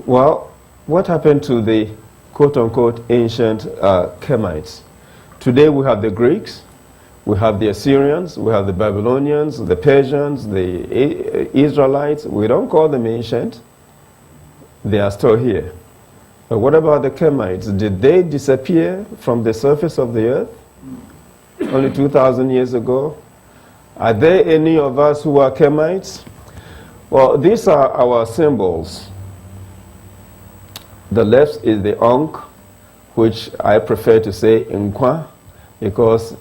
Well, what happened to the quote-unquote ancient Kemites? Today we have the Greeks, we have the Assyrians, we have the Babylonians, the Persians, the Israelites. We don't call them ancient. They are still here. But what about the Kemites? Did they disappear from the surface of the earth only 2,000 years ago? Are there any of us who are Kemites? Well, these are our symbols. The left is the Ankh, which I prefer to say Nkwa, because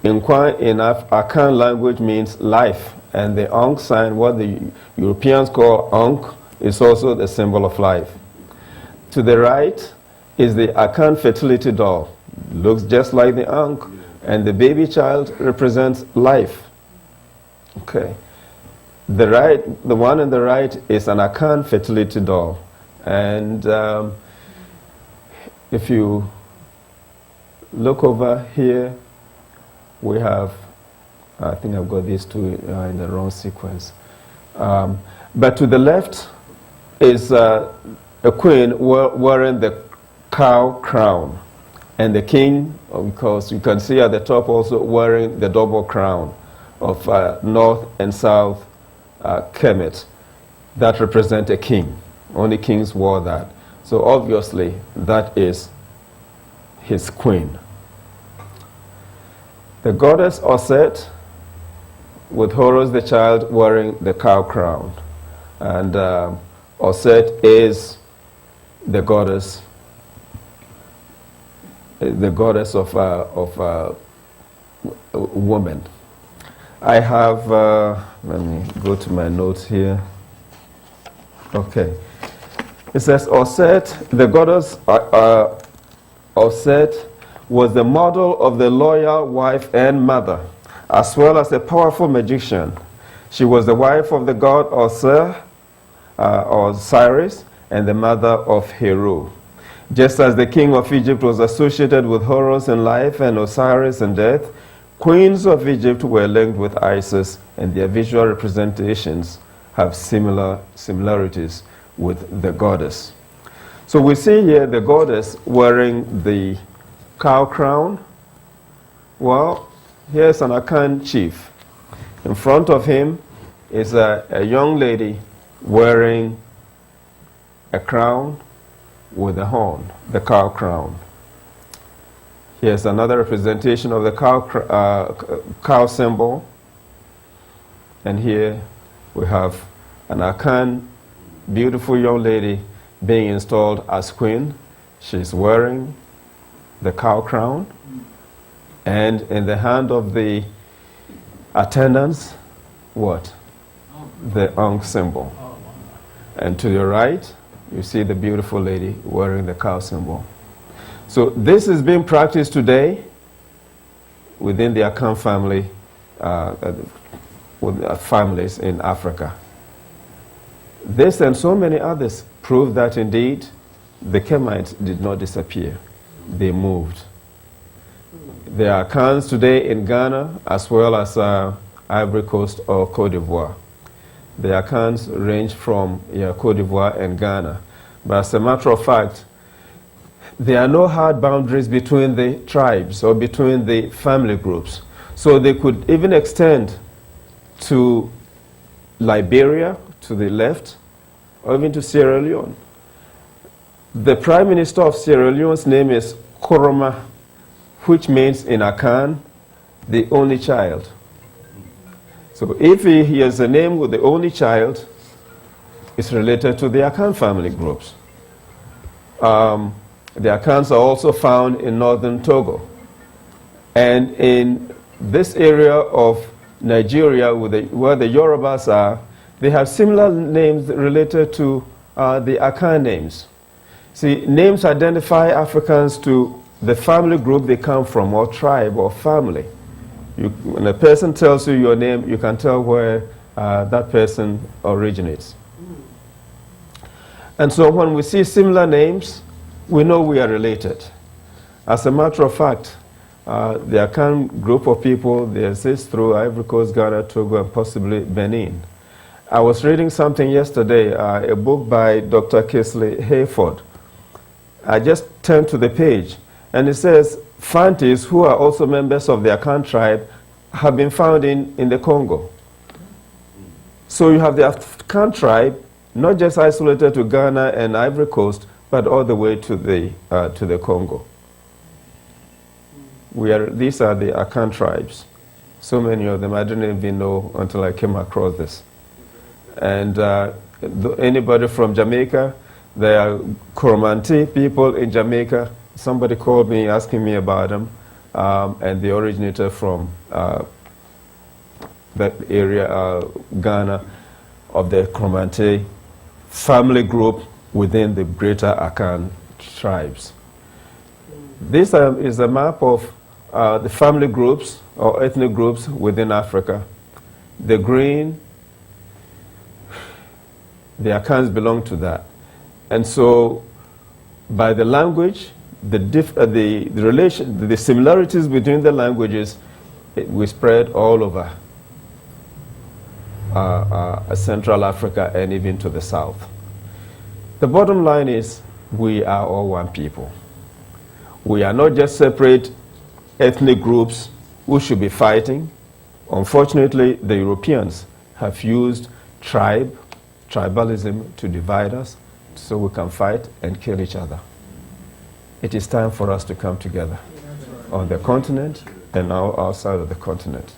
Nkwa in Akan language means life, and the Ankh sign, what the Europeans call Ankh, is also the symbol of life. To the right is the Akan fertility doll. Looks just like the Ankh, and the baby child represents life. Okay. The one on the right is an Akan fertility doll. And if you look over here, we have, I think I've got these two in the wrong sequence. But to the left is a queen wearing the cow crown, and the king, because you can see at the top also wearing the double crown of North and South Kemet that represent a king. Only kings wore that. So obviously that is his queen. The goddess Osset, with Horus the child wearing the cow crown. And Osset is the goddess of woman. I have, let me go to my notes here. Okay. It says Osset, the goddess Osset was the model of the loyal wife and mother, as well as a powerful magician. She was the wife of the god Osiris and the mother of Heru. Just as the king of Egypt was associated with Horus in life and Osiris in death, queens of Egypt were linked with Isis, and their visual representations have similarities with the goddess. So we see here the goddess wearing the cow crown. Well, here's an Akan chief. In front of him is a young lady wearing a crown with a horn, the cow crown. Here's another representation of the cow symbol. And here we have an Akan beautiful young lady being installed as queen. She's wearing the cow crown, and in the hand of the attendants, what? The Ankh symbol. And to your right, you see the beautiful lady wearing the cow symbol. So this is being practiced today within the Akan family, with families in Africa. This and so many others prove that indeed the Kemites did not disappear. They moved. There are Akans today in Ghana as well as Ivory Coast or Cote d'Ivoire. The Akans range from Cote d'Ivoire and Ghana. But as a matter of fact, there are no hard boundaries between the tribes or between the family groups. So they could even extend to Liberia, to the left, or even to Sierra Leone. The Prime Minister of Sierra Leone's name is Koroma, which means in Akan, the only child. So if he has a name with the only child, it's related to the Akan family groups. The Akans are also found in northern Togo. And in this area of Nigeria, where the Yorubas are, they have similar names related to the Akan names. See, names identify Africans to the family group they come from, or tribe, or family. When a person tells you your name, you can tell where that person originates. And so when we see similar names, we know we are related. As a matter of fact, the Akan group of people, they exist through Ivory Coast, Ghana, Togo, and possibly Benin. I was reading something yesterday, a book by Dr. Kisley Hayford. I just turned to the page, and it says, Fantis, who are also members of the Akan tribe, have been found in the Congo. So you have the Akan tribe, not just isolated to Ghana and Ivory Coast, but all the way to the Congo. These are the Akan tribes. So many of them, I didn't even know until I came across this. And anybody from Jamaica, there are Coromantee people in Jamaica. Somebody called me asking me about them, and they originated from that area, Ghana, of the Kemites family group within the greater Akan tribes. This is a map of the family groups or ethnic groups within Africa. The green, the Akans belong to that. And so by the language, the similarities between the languages, we spread all over Central Africa and even to the south. The bottom line is we are all one people. We are not just separate ethnic groups who should be fighting. Unfortunately, the Europeans have used tribalism to divide us so we can fight and kill each other. It is time for us to come together on the continent and now outside of the continent.